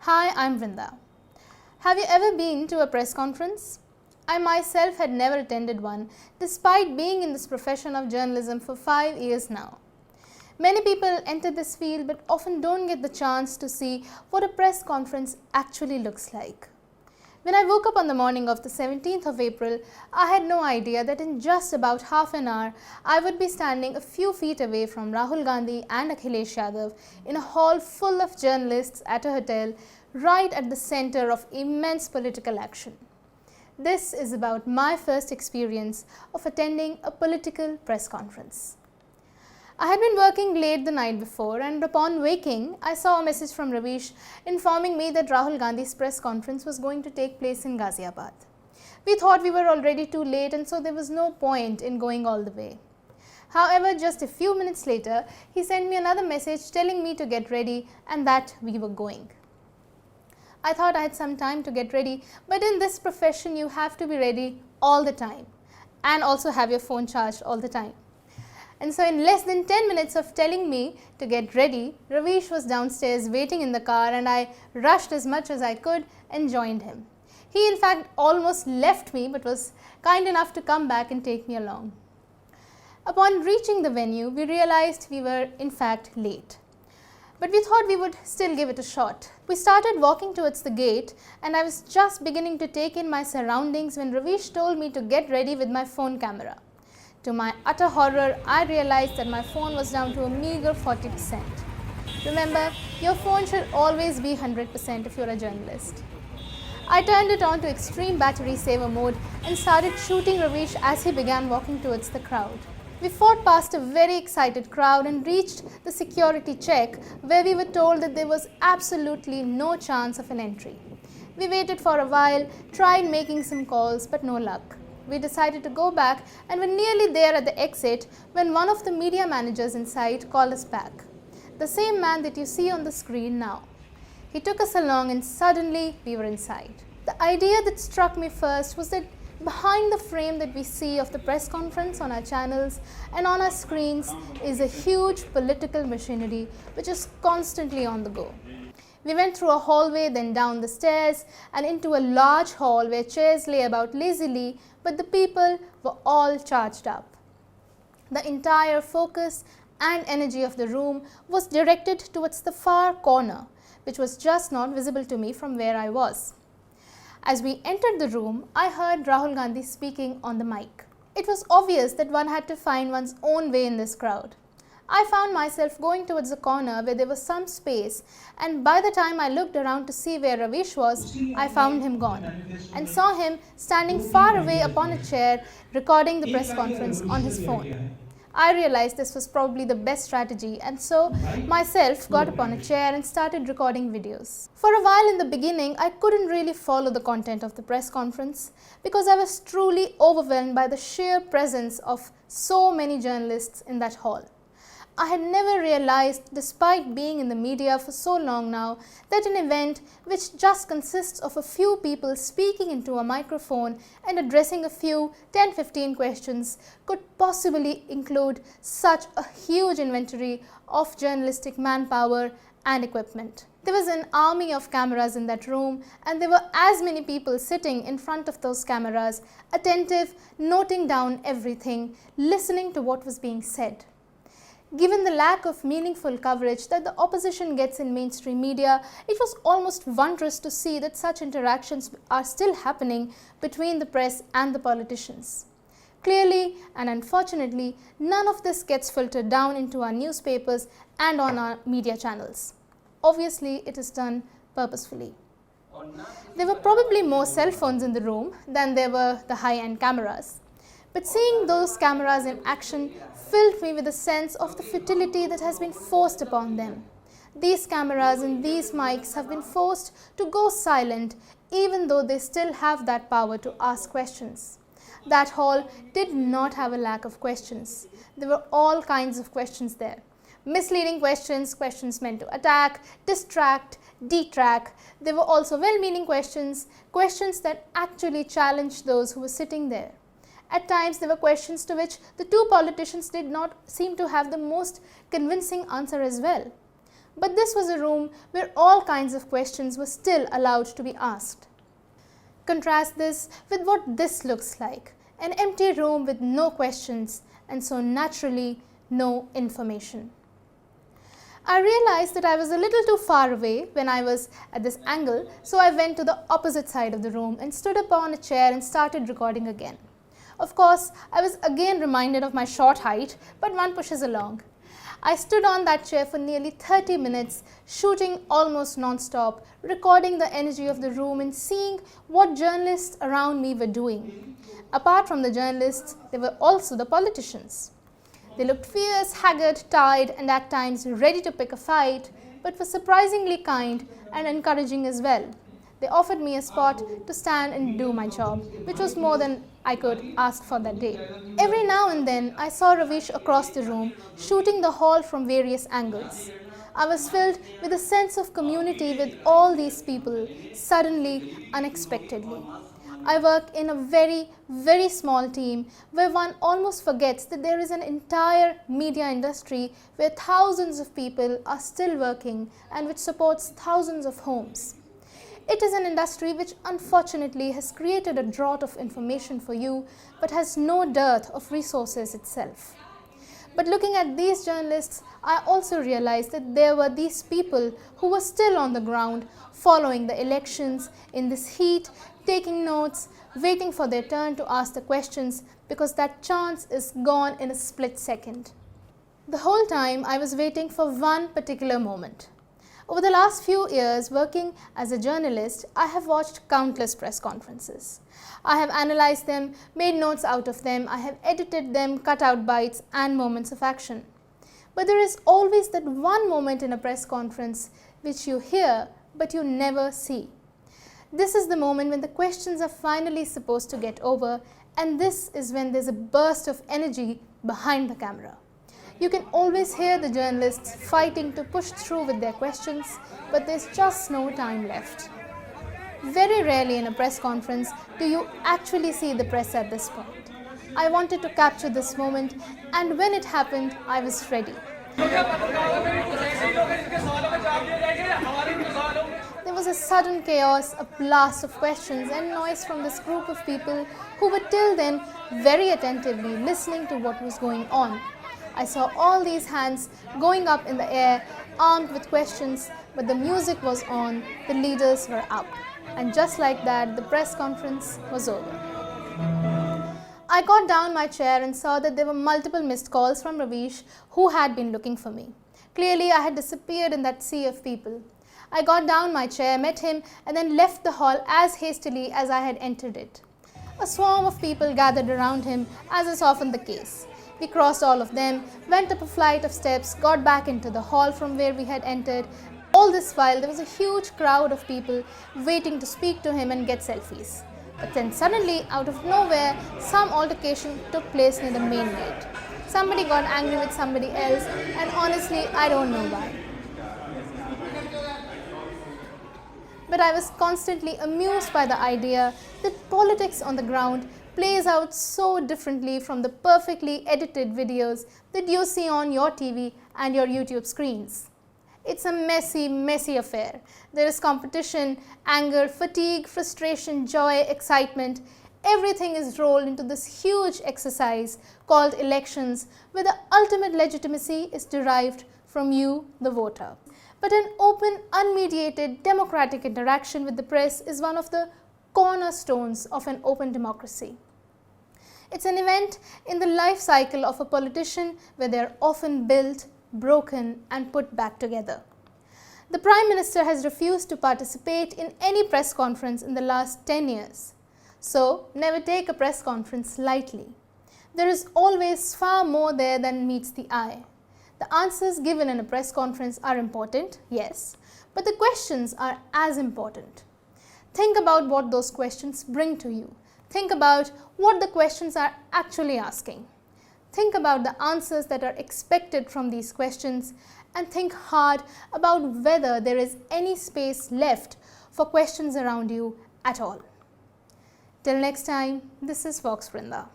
Hi, I'm Vrinda. Have you ever been to a press conference? I myself had never attended one, despite being in this profession of journalism for 5 years now. Many people enter this field but often don't get the chance to see what a press conference actually looks like. When I woke up on the morning of the 17th of April, I had no idea that in just about half an hour, I would be standing a few feet away from Rahul Gandhi and Akhilesh Yadav in a hall full of journalists at a hotel right at the center of immense political action. This is about my first experience of attending a political press conference. I had been working late the night before, and upon waking, I saw a message from Ravish informing me that Rahul Gandhi's press conference was going to take place in Ghaziabad. We thought we were already too late, and so there was no point in going all the way. However, just a few minutes later, he sent me another message telling me to get ready and that we were going. I thought I had some time to get ready, but in this profession, you have to be ready all the time and also have your phone charged all the time. And so in less than 10 minutes of telling me to get ready, Ravish was downstairs waiting in the car, and I rushed as much as I could and joined him. He in fact almost left me but was kind enough to come back and take me along. Upon reaching the venue, we realized we were in fact late. But we thought we would still give it a shot. We started walking towards the gate, and I was just beginning to take in my surroundings when Ravish told me to get ready with my phone camera. To my utter horror, I realized that my phone was down to a meager 40%. Remember, your phone should always be 100% if you're a journalist. I turned it on to extreme battery saver mode and started shooting Ravish as he began walking towards the crowd. We fought past a very excited crowd and reached the security check, where we were told that there was absolutely no chance of an entry. We waited for a while, tried making some calls, but no luck. We decided to go back and were nearly there at the exit when one of the media managers inside called us back. The same man that you see on the screen now. He took us along and suddenly we were inside. The idea that struck me first was that behind the frame that we see of the press conference on our channels and on our screens is a huge political machinery which is constantly on the go. We went through a hallway, then down the stairs and into a large hall where chairs lay about lazily, but the people were all charged up. The entire focus and energy of the room was directed towards the far corner, which was just not visible to me from where I was. As we entered the room, I heard Rahul Gandhi speaking on the mic. It was obvious that one had to find one's own way in this crowd. I found myself going towards a corner where there was some space, and by the time I looked around to see where Ravish was, I found him gone and saw him standing far away upon a chair recording the press conference on his phone. I realized this was probably the best strategy, and so myself got upon a chair and started recording videos. For a while in the beginning, I couldn't really follow the content of the press conference because I was truly overwhelmed by the sheer presence of so many journalists in that hall. I had never realized, despite being in the media for so long now, that an event which just consists of a few people speaking into a microphone and addressing a few 10-15 questions could possibly include such a huge inventory of journalistic manpower and equipment. There was an army of cameras in that room, and there were as many people sitting in front of those cameras, attentive, noting down everything, listening to what was being said. Given the lack of meaningful coverage that the opposition gets in mainstream media, it was almost wondrous to see that such interactions are still happening between the press and the politicians. Clearly and unfortunately, none of this gets filtered down into our newspapers and on our media channels. Obviously, it is done purposefully. There were probably more cell phones in the room than there were the high-end cameras. But seeing those cameras in action filled me with a sense of the futility that has been forced upon them. These cameras and these mics have been forced to go silent, even though they still have that power to ask questions. That hall did not have a lack of questions. There were all kinds of questions there. Misleading questions, questions meant to attack, distract, detract. There were also well-meaning questions, questions that actually challenged those who were sitting there. At times, there were questions to which the two politicians did not seem to have the most convincing answer as well. But this was a room where all kinds of questions were still allowed to be asked. Contrast this with what this looks like, an empty room with no questions and so naturally no information. I realized that I was a little too far away when I was at this angle, so I went to the opposite side of the room and stood upon a chair and started recording again. Of course, I was again reminded of my short height, but one pushes along. I stood on that chair for nearly 30 minutes, shooting almost non-stop, recording the energy of the room and seeing what journalists around me were doing. Apart from the journalists, there were also the politicians. They looked fierce, haggard, tired, and at times ready to pick a fight, but were surprisingly kind and encouraging as well. They offered me a spot to stand and do my job, which was more than I could ask for that day. Every now and then, I saw Ravish across the room, shooting the hall from various angles. I was filled with a sense of community with all these people, suddenly, unexpectedly. I work in a very, very small team where one almost forgets that there is an entire media industry where thousands of people are still working and which supports thousands of homes. It is an industry which unfortunately has created a drought of information for you but has no dearth of resources itself. But looking at these journalists, I also realized that there were these people who were still on the ground following the elections in this heat, taking notes, waiting for their turn to ask the questions because that chance is gone in a split second. The whole time I was waiting for one particular moment. Over the last few years working as a journalist, I have watched countless press conferences. I have analyzed them, made notes out of them, I have edited them, cut out bites and moments of action. But there is always that one moment in a press conference which you hear but you never see. This is the moment when the questions are finally supposed to get over, and this is when there's a burst of energy behind the camera. You can always hear the journalists fighting to push through with their questions, but there's just no time left. Very rarely in a press conference do you actually see the press at this point. I wanted to capture this moment, and when it happened, I was ready. There was a sudden chaos, a blast of questions and noise from this group of people who were till then very attentively listening to what was going on. I saw all these hands going up in the air, armed with questions, but the music was on, the leaders were up. And just like that, the press conference was over. I got down my chair and saw that there were multiple missed calls from Ravish, who had been looking for me. Clearly, I had disappeared in that sea of people. I got down my chair, met him, and then left the hall as hastily as I had entered it. A swarm of people gathered around him, as is often the case. We crossed all of them, went up a flight of steps, got back into the hall from where we had entered. All this while, there was a huge crowd of people waiting to speak to him and get selfies. But then suddenly, out of nowhere, some altercation took place near the main gate. Somebody got angry with somebody else, and honestly, I don't know why. But I was constantly amused by the idea that politics on the ground plays out so differently from the perfectly edited videos that you see on your TV and your YouTube screens. It's a messy, messy affair. There is competition, anger, fatigue, frustration, joy, excitement. Everything is rolled into this huge exercise called elections, where the ultimate legitimacy is derived from you, the voter. But an open, unmediated, democratic interaction with the press is one of the cornerstones of an open democracy. It's an event in the life cycle of a politician where they are often built, broken, and put back together. The Prime Minister has refused to participate in any press conference in the last 10 years. So, never take a press conference lightly. There is always far more there than meets the eye. The answers given in a press conference are important, yes, but the questions are as important. Think about what those questions bring to you. Think about what the questions are actually asking. Think about the answers that are expected from these questions, and think hard about whether there is any space left for questions around you at all. Till next time, this is Vox Vrinda.